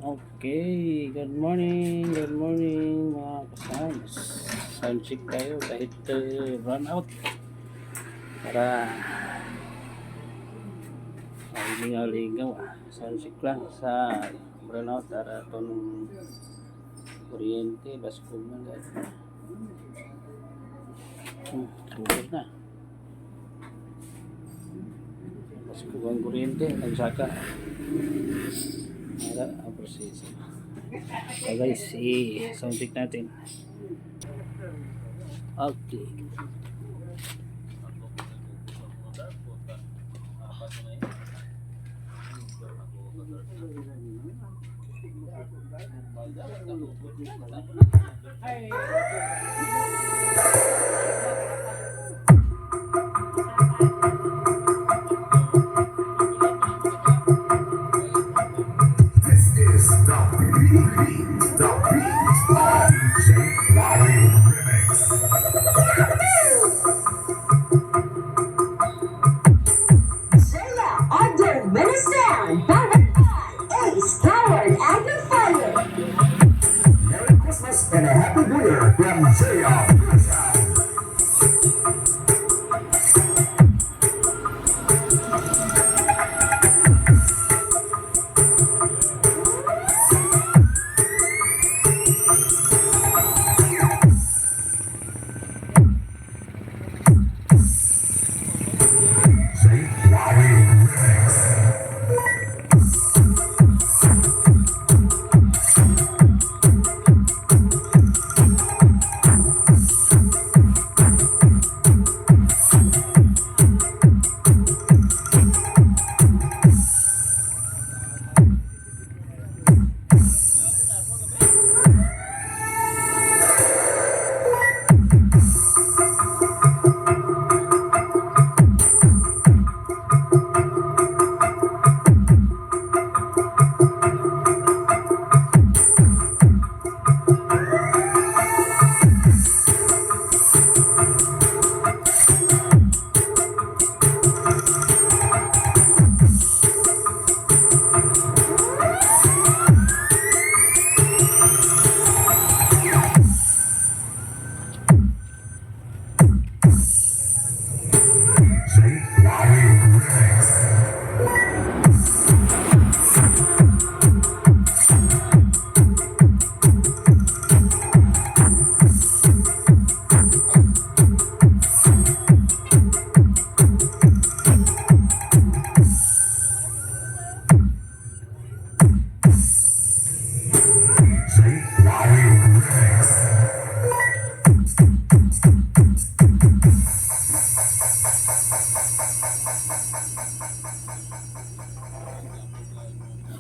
Okay, good morning mga kasams. Sound check tayo kahit run out para ligaw-ligaw. Sound check lang sa run out para itong kuryente, basko na guys. Tubig na. Basko ang kuryente, nagsaka. Ang proseso. So guys, i-sound check natin. Okay. And a happy new year from Jaya.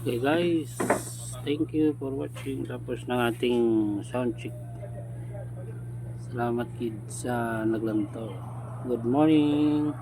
Okay guys, thank you for watching. Tapos ng ating sound check. Salamat kids sa naglanto. Good morning.